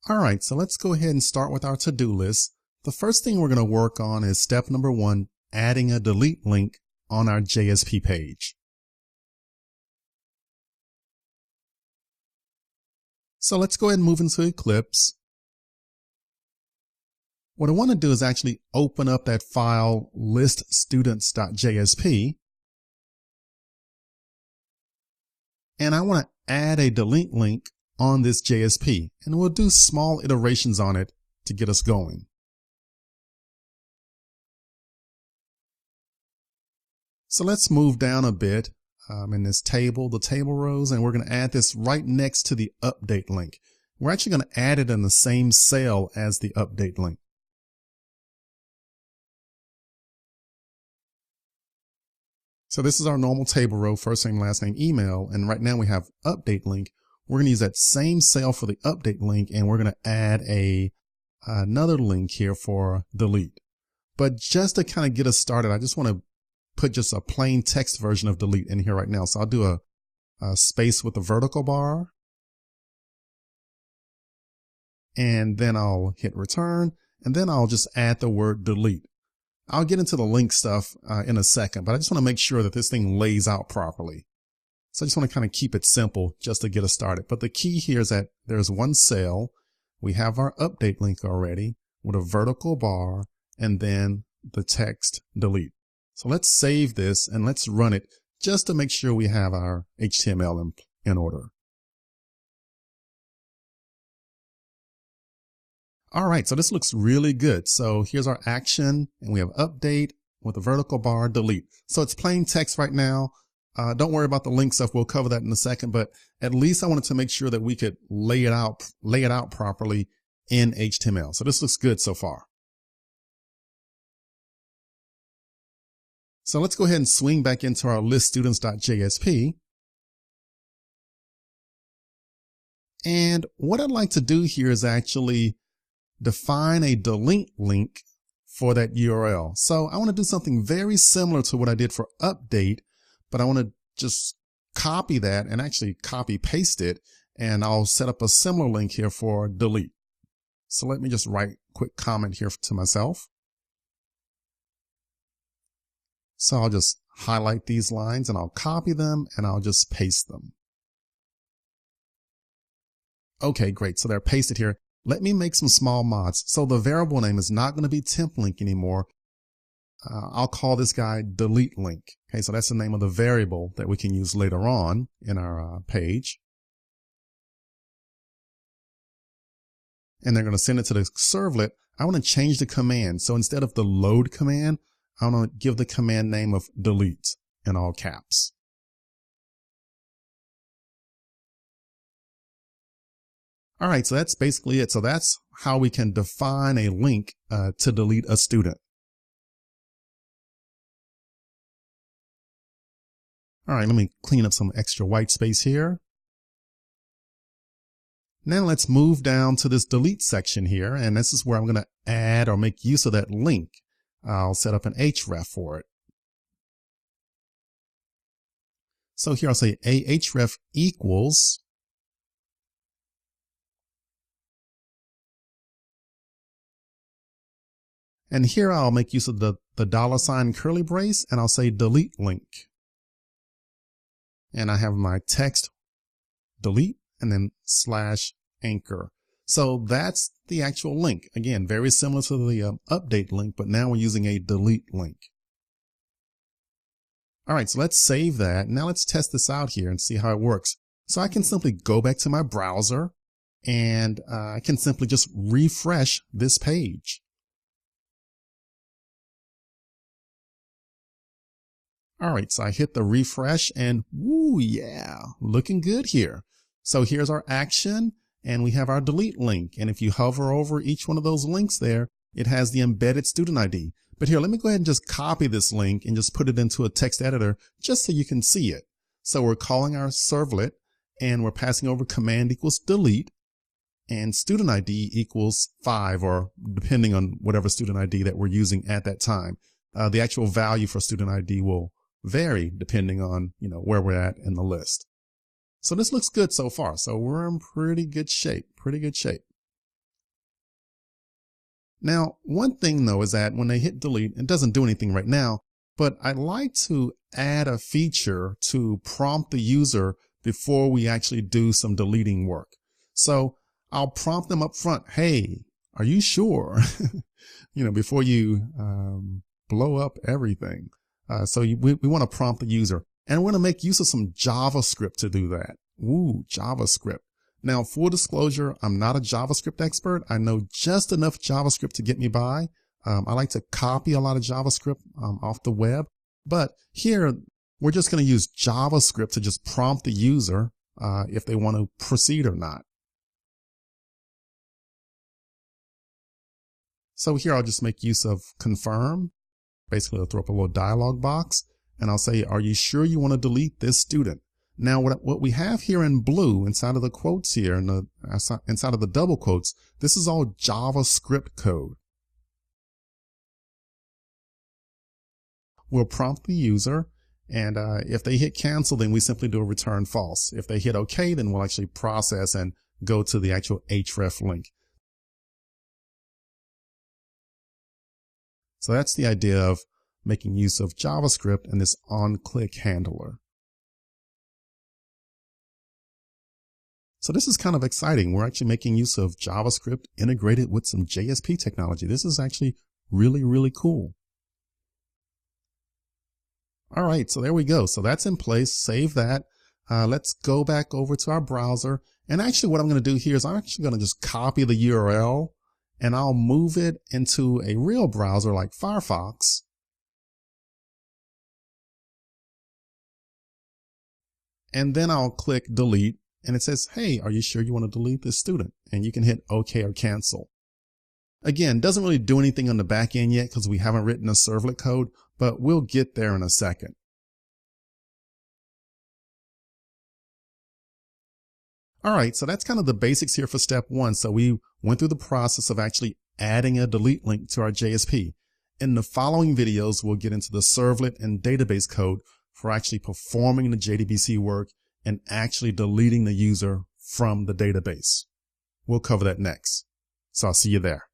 All right, so let's go ahead and start with our to-do list. The first thing we're going to work on is step number 1, adding a delete link on our JSP page. So let's go ahead and move into Eclipse. What I want to do is actually open up that file liststudents.jsp. And I want to add a delete link on this JSP, and we'll do small iterations on it to get us going. So let's move down a bit in this table, the table rows, and we're going to add this right next to the update link. We're actually going to add it in the same cell as the update link. So this is our normal table row, first name, last name, email, and right now we have update link. We're going to use that same cell for the update link, and we're going to add another link here for delete. But just to kind of get us started, I just want to put just a plain text version of delete in here right now. So I'll do a space with a vertical bar, and then I'll hit return, and then I'll just add the word delete. I'll get into the link stuff in a second, but I just want to make sure that this thing lays out properly. So I just want to kind of keep it simple just to get us started. But the key here is that there's one cell. We have our update link already with a vertical bar and then the text delete. So let's save this and let's run it just to make sure we have our HTML in order. All right, so this looks really good. So here's our action, and we have update with a vertical bar, delete. So it's plain text right now. Don't worry about the link stuff. We'll cover that in a second, but at least I wanted to make sure that we could lay it out properly in HTML. So this looks good so far. So let's go ahead and swing back into our liststudents.jsp. And what I'd like to do here is actually define a delete link for that URL. So I want to do something very similar to what I did for update, but I want to just copy that and actually copy paste it, and I'll set up a similar link here for delete. So let me just write a quick comment here to myself. So I'll just highlight these lines and I'll copy them and I'll just paste them. Okay, great. So they're pasted here. Let me make some small mods. So the variable name is not going to be temp link anymore. I'll call this guy delete link. Okay, so that's the name of the variable that we can use later on in our page. And they're going to send it to the servlet. I want to change the command. So instead of the load command, I want to give the command name of delete in all caps. All right, so that's basically it. So that's how we can define a link to delete a student. All right, let me clean up some extra white space here. Now let's move down to this delete section here, and this is where I'm going to add or make use of that link. I'll set up an href for it. So here I'll say ahref equals and here I'll make use of the $ curly brace, and I'll say delete link. And I have my text delete and then /anchor. So that's the actual link. Again, very similar to the update link, but now we're using a delete link. All right, so let's save that. Now let's test this out here and see how it works. So I can simply go back to my browser and I can simply just refresh this page. All right, so I hit the refresh and woo, yeah, looking good here. So here's our action and we have our delete link. And if you hover over each one of those links there, it has the embedded student ID. But here, let me go ahead and just copy this link and just put it into a text editor just so you can see it. So we're calling our servlet and we're passing over command equals delete and student ID equals 5, or depending on whatever student ID that we're using at that time. The actual value for student ID will vary depending on, where we're at in the list. So this looks good so far. So we're in pretty good shape. Now, one thing though is that when they hit delete, it doesn't do anything right now, but I'd like to add a feature to prompt the user before we actually do some deleting work. So I'll prompt them up front. Hey, are you sure? Before you blow up everything. We want to prompt the user, and we're going to make use of some JavaScript to do that. Ooh, JavaScript. Now, full disclosure, I'm not a JavaScript expert. I know just enough JavaScript to get me by. I like to copy a lot of JavaScript off the web, but here we're just going to use JavaScript to just prompt the user if they want to proceed or not. So here I'll just make use of confirm. Basically, I'll throw up a little dialog box, and I'll say, are you sure you want to delete this student? Now, what we have here in blue inside of the quotes here, and inside of the double quotes, this is all JavaScript code. We'll prompt the user, and if they hit cancel, then we simply do a return false. If they hit OK, then we'll actually process and go to the actual href link. So that's the idea of making use of JavaScript and this on-click handler. So this is kind of exciting. We're actually making use of JavaScript integrated with some JSP technology. This is actually really, really cool. All right, so there we go. So that's in place. Save that. Let's go back over to our browser. And actually what I'm going to do here is I'm actually going to just copy the URL and I'll move it into a real browser like Firefox. And then I'll click delete. And it says, hey, are you sure you want to delete this student? And you can hit OK or cancel. Again, doesn't really do anything on the back end yet because we haven't written a servlet code, but we'll get there in a second. All right, so that's kind of the basics here for step one. So we went through the process of actually adding a delete link to our JSP. In the following videos, we'll get into the servlet and database code for actually performing the Jdbc work and actually deleting the user from the database. We'll cover that next. So I'll see you there.